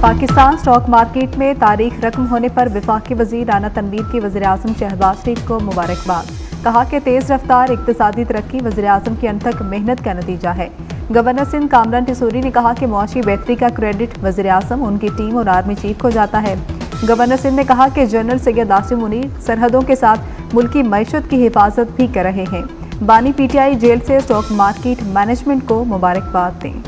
Pakistan stock market में तारीख रकम होने पर वफाकी वजीर राना तनवीर की वज़ीर-ए-आज़म शहबाज शरीफ को मुबारकबाद। कहा कि तेज़ रफ्तार इक़्तिसादी तरक्की वज़ीर-ए-आज़म की अनथक मेहनत का नतीजा है। गवर्नर सिंध कामरान टिसूरी ने कहा कि मुआशी बेहतरी का क्रेडिट वज़ीर-ए-आज़म, उनकी टीम और आर्मी चीफ को जाता है। गवर्नर सिंध ने कहा कि जनरल सैयद आसिम मुनीर सरहदों के साथ मुल्की मईशत की हिफाजत भी कर रहे हैं। बानी पीटीआई जेल से स्टॉक मार्केट मैनेजमेंट को मुबारकबाद दें।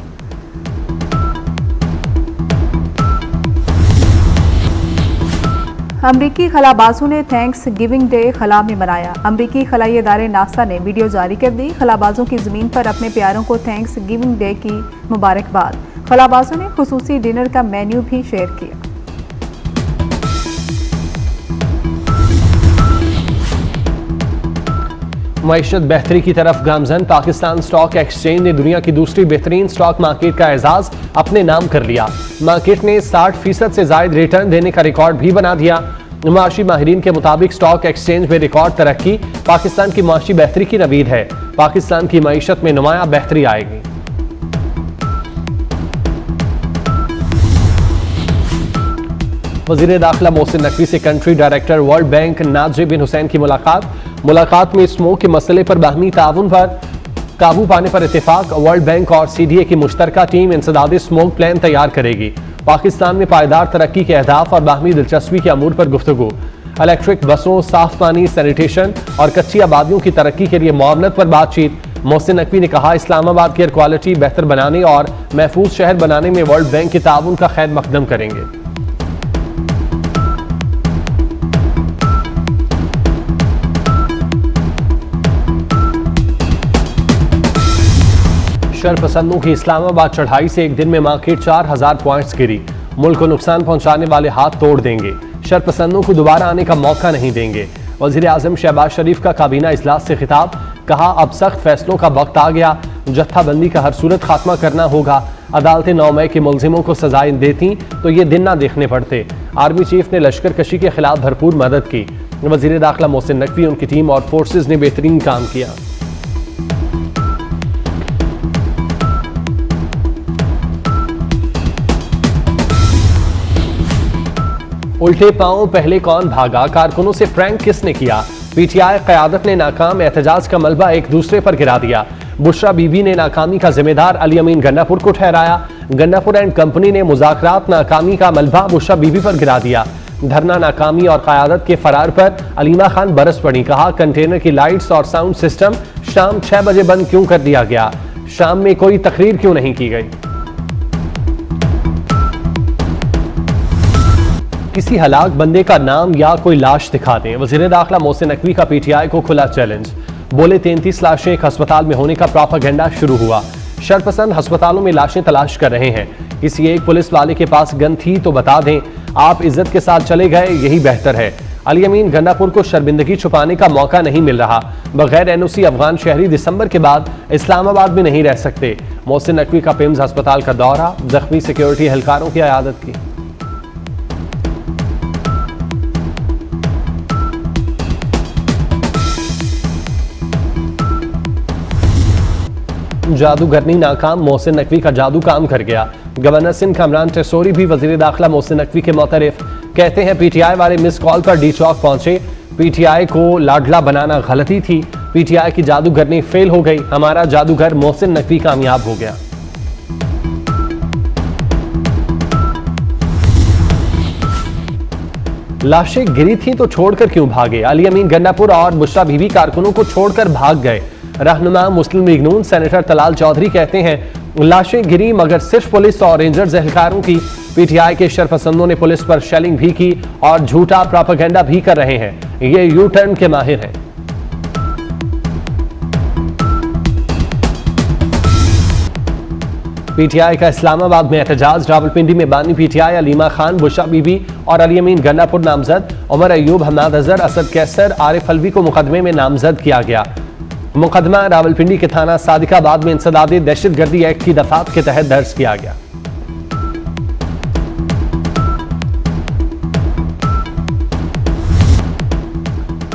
अमरीकी खलाबाजों ने थैंक्स गिविंग डे खला में मनाया। अमरीकी खलाई इदारे नासा ने वीडियो जारी कर दी। खलाबाजों की ज़मीन पर अपने प्यारों को थैंक्स गिविंग डे की मुबारकबाद। खलाबाजों ने खुसूसी डिनर का मेन्यू भी शेयर किया। मईशत बेहतरी की तरफ गामजन। पाकिस्तान स्टॉक एक्सचेंज ने दुनिया की दूसरी बेहतरीन स्टॉक मार्केट का एजाज अपने नाम कर लिया। मार्केट ने 60% से ज्यादा रिटर्न देने का रिकॉर्ड भी बना दिया। मुआशी माहिरीन के मुताबिक स्टॉक एक्सचेंज में रिकॉर्ड तरक्की पाकिस्तान की मुआशी बेहतरी की नवीद है। पाकिस्तान की मईशत में नुमायां बेहतरी आएगी। वज़ीर दाखिला मोहसिन नकवी से कंट्री डायरेक्टर वर्ल्ड बैंक नाजिर बिन हुसैन की मुलाकात में स्मोक के मसले पर बाहमी ताउन पर काबू पाने पर इत्तेफाक। वर्ल्ड बैंक और सीडीए की मुश्तरका टीम इंसदादी स्मोक प्लान तैयार करेगी। पाकिस्तान में पायदार तरक्की के अहदाफ और बाहमी दिलचस्पी के अमूर पर गुफ्तगू। इलेक्ट्रिक बसों, साफ पानी, सैनिटेशन और कच्ची आबादियों की तरक्की के लिए मुआवनत पर बातचीत। मोहसिन नकवी ने कहा, इस्लामाबाद की एयर क्वालिटी बेहतर बनाने और महफूज शहर बनाने में वर्ल्ड बैंक के ताउन का खैर मकदम करेंगे। शरपसंदों की इस्लामाबाद चढ़ाई से एक दिन में मार्केट 4000 पॉइंट्स गिरी। मुल्क को नुकसान पहुंचाने वाले हाथ तोड़ देंगे। शरपसंदों को दोबारा आने का मौका नहीं देंगे। वज़ीर-ए-आज़म शहबाज शरीफ का काबीना इजलास से खिताब। कहा, अब सख्त फैसलों का वक्त आ गया। जत्थाबंदी का हर सूरत खात्मा करना होगा। अदालतें 9 मई के मुलजिमों को सजाएं देती तो ये दिन ना देखने पड़ते। आर्मी चीफ ने लश्कर कशी के खिलाफ भरपूर मदद की। वज़ीर दाखिला मोहसिन नकवी, उनकी टीम और फोर्सेज ने बेहतरीन काम किया। उल्टे पांव पहले कौन भागा, कारकुनों से प्रैंक किसने किया। पीटीआई क़यादत ने नाकाम एहतजाज का मलबा एक दूसरे पर गिरा दिया। बुशरा बीबी ने नाकामी का जिम्मेदार अली अमीन गन्नापुर को ठहराया। गन्नापुर एंड कंपनी ने मुज़ाकरात नाकामी का मलबा बुशरा बीबी पर गिरा दिया। धरना नाकामी और क़यादत के फरार पर अलीमा खान बरस पड़ी। कहा, कंटेनर की लाइट्स और साउंड सिस्टम शाम 6 बजे बंद क्यों कर दिया गया, शाम में कोई तकरीर क्यों नहीं की गई। किसी हलाक बंदे का नाम या कोई लाश दिखा दें। वज़ीर दाखिला मोहसिन नकवी का पीटीआई को खुला चैलेंज। बोले, 33 लाशें एक अस्पताल में होने का प्रोपेगेंडा शुरू हुआ। शरपसंद अस्पतालों में लाशें तलाश कर रहे हैं। किसी एक पुलिस वाले के पास गन थी तो बता दें, आप इज्जत के साथ चले गए, यही बेहतर है। अली अमीन गन्नापुर को शर्मिंदगी छुपाने का मौका नहीं मिल रहा। बगैर एनओसी अफगान शहरी दिसंबर के बाद इस्लामाबाद में नहीं रह सकते। मोहसिन नकवी का पिम्स अस्पताल का दौरा, जख्मी सिक्योरिटी एहलकारों की इयादत की। जादूगरनी नाकाम, मोहसिन नकवी का जादू काम कर गया। गवर्नर सिंध कामरान टिसूरी भी वज़ीर दाखिला मोहसिन नकवी के मोतरफ। कहते हैं, पीटीआई वाले मिस कॉल पर डी चौक पहुंचे। पीटीआई को लाडला बनाना गलती थी। पीटीआई की जादूगरनी फेल हो गई। हमारा जादूगर मोहसिन नकवी कामयाब हो गया। लाशें गिरी थी तो छोड़कर क्यों भागे। अली अमीन गन्नापुर और बुशरा बीबी कारकुनों को छोड़कर भाग गए। रहनुमा मुस्लिम लीग नून सेनेटर तलाल चौधरी कहते हैं, लाशें गिरी मगर सिर्फ पुलिस और रेंजर्स एहलकारों की। पीटीआई के शरपसंदों ने पुलिस पर शेलिंग भी की और झूठा प्रोपेगेंडा भी कर रहे हैं। ये यू टर्न के माहिर हैं। पीटीआई का इस्लामाबाद में एहतजाज। रावलपिंडी में बानी पीटीआई अलीमा खान, बुशरा बीबी और अली अमीन गन्नापुर नामजद। उमर अयूब, हमाद अजहर, असद कैसर, आरिफ अलवी को मुकदमे में नामजद किया गया। मुकदमा रावलपिंडी के थाना सादिकाबाद में इंसदादी दहशतगर्दी एक्ट की दफात के तहत दर्ज किया गया।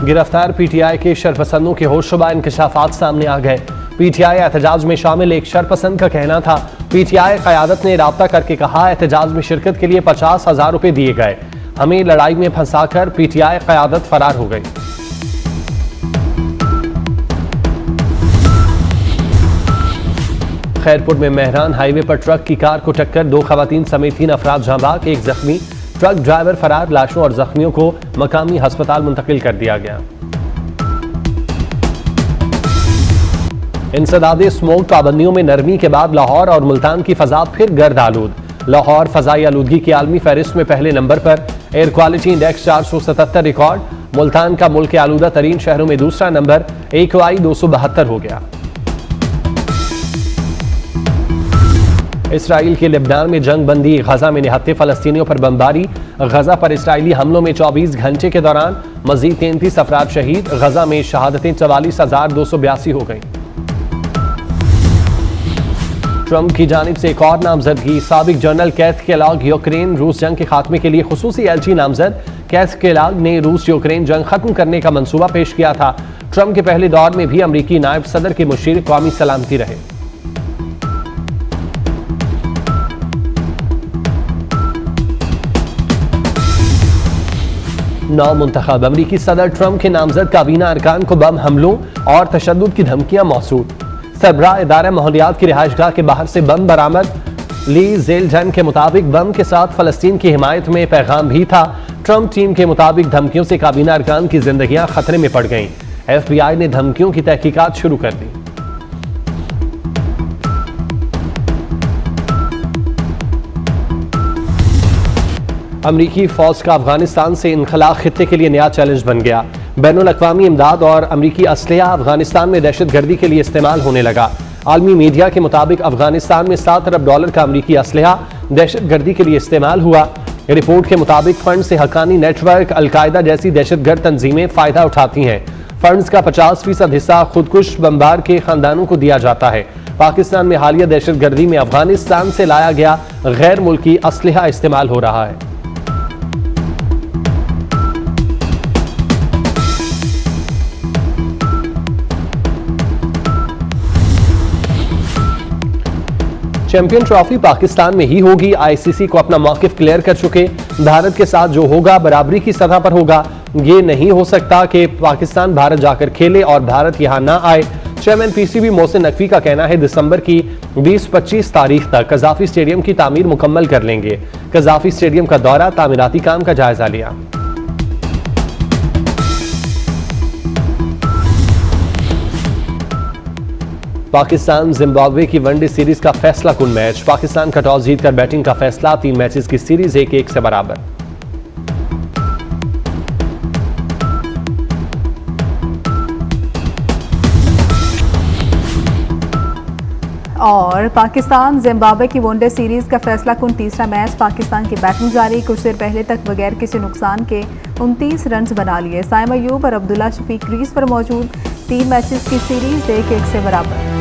गिरफ्तार पीटीआई के शरपसंदों के होशरुबा इंकशाफात सामने आ गए। पीटीआई एहतजाज में शामिल एक शरपसंद का कहना था, पीटीआई क़यादत ने राब्ता करके कहा, एहतजाज में शिरकत के लिए 50,000 रुपए दिए गए, हमें लड़ाई में फंसाकर पीटीआई क़यादत फरार हो गई। खैरपुर में मेहरान हाईवे पर ट्रक की कार को टक्कर, 2 खवातीन समेत 3 अफराद जांबाग, 1 जख्मी, ट्रक ड्राइवर फरार। लाशों और जख्मियों को मकामी अस्पताल मुंतकिल कर दिया गया। इंसदादे स्मोक पाबंदियों में नरमी के बाद लाहौर और मुल्तान की फजा फिर गर्द आलूद। लाहौर फजाई आलूदगी की आलमी फहरिस्त में पहले नंबर पर, air quality index 477 record. Multan का मुल्क के आलूदा तरीन शहरों में दूसरा नंबर, AQI 272 हो गया। इसराइल के लेबनान में जंग बंदी, गजा में निहत्ते फलस्तीनियों पर बमबारी। गजा पर इसराइली हमलों में 24 घंटे के दौरान मजीद 33 अफराद शहीद। गजा में शहादतें 44,282 हो गई। ट्रंप की जानिब से एक और नामजदगी, साबिक जनरल कैथ केलॉग यूक्रेन रूस जंग के खात्मे के लिए खुसूसी एलची नामजद। कैथ केलॉग ने रूस यूक्रेन जंग खत्म करने का मंसूबा पेश किया था। ट्रंप के पहले दौर में भी अमरीकी नायब सदर के मुशीर कौमी सलामती रहे। नौ मुंतखब अमरीकी सदर ट्रंप के नामजद काबीना अरकान को बम हमलों और तशद्दुद की धमकियां मौसूल। सरबराह इदारा माहौलियात की रिहाइशगाह के बाहर से बम बरामद। ली जेलजन के मुताबिक बम के साथ फलस्तीन की हिमायत में पैगाम भी था। ट्रंप टीम के मुताबिक धमकियों से काबीना अरकान की जिंदगियां खतरे में पड़ गईं। FBI ने धमकियों की तहकीकात शुरू कर दी। अमरीकी फौज का अफगानिस्तान से इनखला खित्ते के लिए नया चैलेंज बन गया। बैनुल अक़वामी इमदाद और अमरीकी असलहा अफगानिस्तान में दहशतगर्दी के लिए इस्तेमाल होने लगा। आलमी मीडिया के मुताबिक अफगानिस्तान में $7 अरब का अमरीकी असलहा दहशतगर्दी के लिए इस्तेमाल हुआ। रिपोर्ट के मुताबिक फंड से हक्कानी नेटवर्क, अलकायदा जैसी दहशतगर्द तंजीमें फ़ायदा उठाती हैं। फंड्स का 50% हिस्सा खुदकुश बमबार के खानदानों को दिया जाता है। पाकिस्तान में हालिया दहशतगर्दी में अफगानिस्तान से लाया गया गैर मुल्की असलहा इस्तेमाल हो रहा है। चैंपियन ट्रॉफी पाकिस्तान में ही होगी। ICC को अपना मौकिफ क्लियर कर चुके। भारत के साथ जो होगा बराबरी की सतह पर होगा। ये नहीं हो सकता कि पाकिस्तान भारत जाकर खेले और भारत यहां ना आए। चेयरमैन PCB मोहसिन नकवी का कहना है, दिसंबर की 20-25 तारीख तक कज़ाफी स्टेडियम की तामीर मुकम्मल कर लेंगे। कज़ाफी स्टेडियम का दौरा, तामीराती काम का जायजा लिया। पाकिस्तान जिम्बाब्वे की वनडे सीरीज का फैसला कुन मैच। पाकिस्तान का टॉस जीतकर बैटिंग का फैसला, 3 मैचेस की सीरीज 1-1 से बराबर। और पाकिस्तान जिम्बाब्वे की वनडे सीरीज का फैसला कुन तीसरा मैच। पाकिस्तान की बैटिंग जारी, कुछ देर पहले तक बगैर किसी नुकसान के 29 रन बना लिए। साइम अयूब और अब्दुल्ला शफीक क्रीज पर मौजूद। 3 मैचेस की सीरीज 1-1 से बराबर।